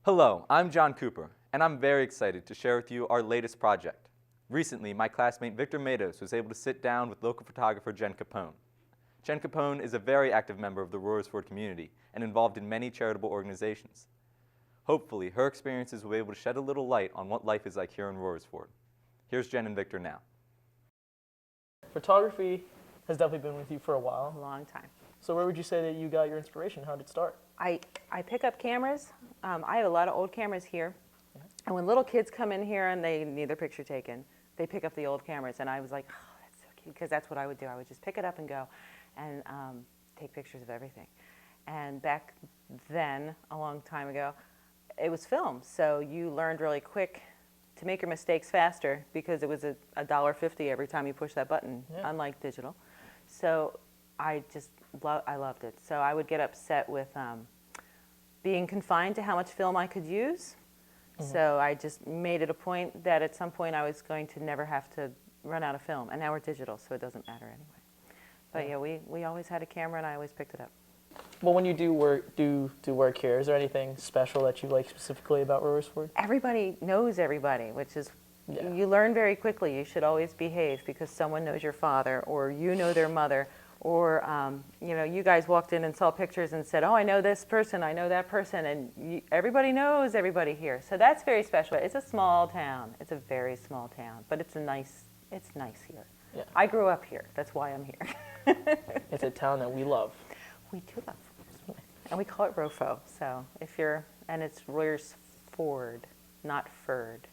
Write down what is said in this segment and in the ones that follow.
Hello, I'm John Cooper, and I'm very excited to share with you our latest project. Recently, my classmate Victor Matos was able to sit down with local photographer Jen Capone. Jen Capone is a very active member of the Royersford community and involved in many charitable organizations. Hopefully, her experiences will be able to shed a little light on what life is like here in Royersford. Here's Jen and Victor now. Photography has definitely been with you for a while. A long time. So where would you say that you got your inspiration? How did it start? I pick up cameras. I have a lot of old cameras here. And when little kids come in here and they need their picture taken, they pick up the old cameras. And I was like, oh, that's so cute, because that's what I would do. I would just pick it up and go and take pictures of everything. And back then, a long time ago, it was film. So you learned really quick to make your mistakes faster because it was $1.50 every time you push that button, unlike digital. So I loved it. So I would get upset with being confined to how much film I could use. Mm-hmm. So I just made it a point that at some point I was going to never have to run out of film. And now we're digital, so it doesn't matter anyway. But yeah, we always had a camera and I always picked it up. Well, when you do work here, is there anything special that you like specifically about Royersford? Everybody knows everybody, which is, you learn very quickly. You should always behave because someone knows your father or you know their mother. Or, you guys walked in and saw pictures and said, oh, I know this person, I know that person, and everybody knows everybody here. So that's very special. It's a small town. It's a very small town, but it's nice here. Yeah. I grew up here. That's why I'm here. It's a town that we love. We do love Royersford. And we call it Rofo. So and it's Royersford, not Ferd.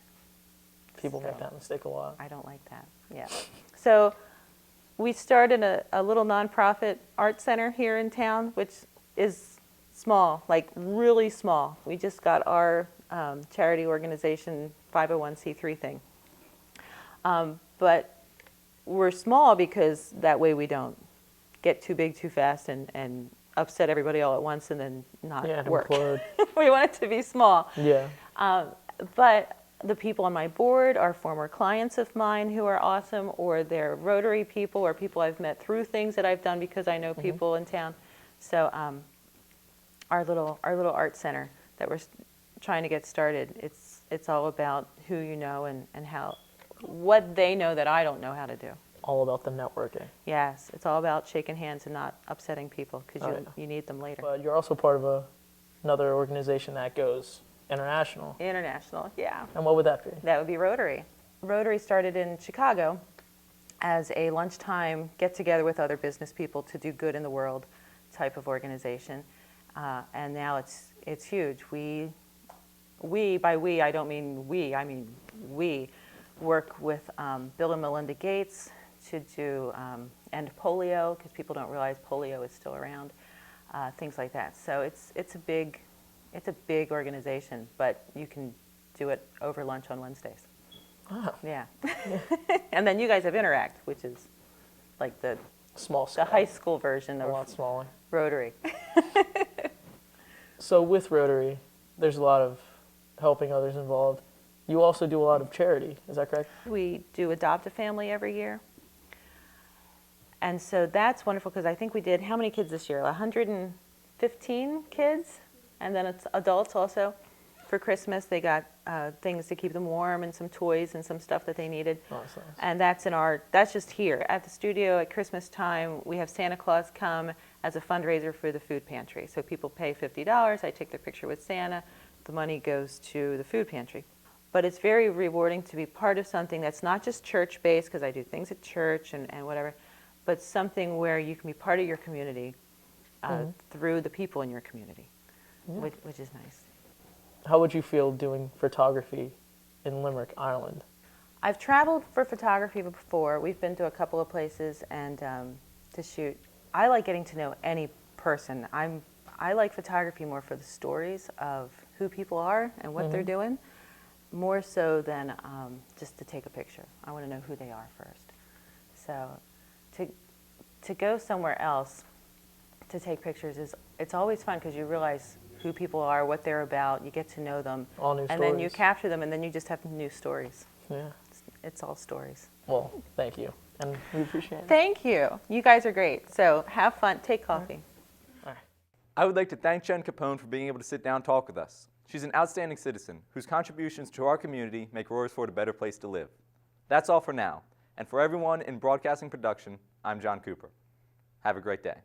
People make that mistake a lot. I don't like that. Yeah. So we started a little nonprofit art center here in town, which is small, like really small. We just got our charity organization 501c3 thing. But we're small because that way we don't get too big too fast and upset everybody all at once and then not work. We want it to be small. Yeah. But the people on my board are former clients of mine who are awesome, or they're Rotary people or people I've met through things that I've done because I know people in town. So our little art center that we're trying to get started, it's all about who you know and what they know that I don't know how to do. All about the networking. Yes, it's all about shaking hands and not upsetting people because you need them later. But you're also part of another organization that goes international. International, yeah. And what would that be? That would be Rotary. Rotary started in Chicago as a lunchtime get-together with other business people to do good in the world type of organization. And now it's huge. By we, I don't mean we, I mean we work with Bill and Melinda Gates to do end polio, because people don't realize polio is still around, things like that. So it's a big organization, but you can do it over lunch on Wednesdays. Ah. Yeah. And then you guys have Interact, which is like the high school version of a lot smaller. Rotary. So with Rotary, there's a lot of helping others involved. You also do a lot of charity, is that correct? We do Adopt a Family every year. And so that's wonderful because I think we did, how many kids this year? 115 kids? And then it's adults also. For Christmas, they got things to keep them warm and some toys and some stuff that they needed. Oh, that's nice. And that's just here. At the studio at Christmas time, we have Santa Claus come as a fundraiser for the food pantry. So people pay $50, I take their picture with Santa, the money goes to the food pantry. But it's very rewarding to be part of something that's not just church-based, because I do things at church and whatever, but something where you can be part of your community through the people in your community. Yeah. Which is nice. How would you feel doing photography in Limerick, Ireland? I've traveled for photography before. We've been to a couple of places and to shoot. I like getting to know any person. I like photography more for the stories of who people are and what they're doing, more so than just to take a picture. I want to know who they are first. So to go somewhere else to take pictures it's always fun because you realize who people are, what they're about, you get to know them. All new and stories. Then you capture them and then you just have new stories. Yeah. It's all stories. Well, thank you. And we appreciate it. Thank you. You guys are great. So have fun. Take coffee. I would like to thank Jen Capone for being able to sit down and talk with us. She's an outstanding citizen whose contributions to our community make Royersford a better place to live. That's all for now. And for everyone in broadcasting production, I'm John Cooper. Have a great day.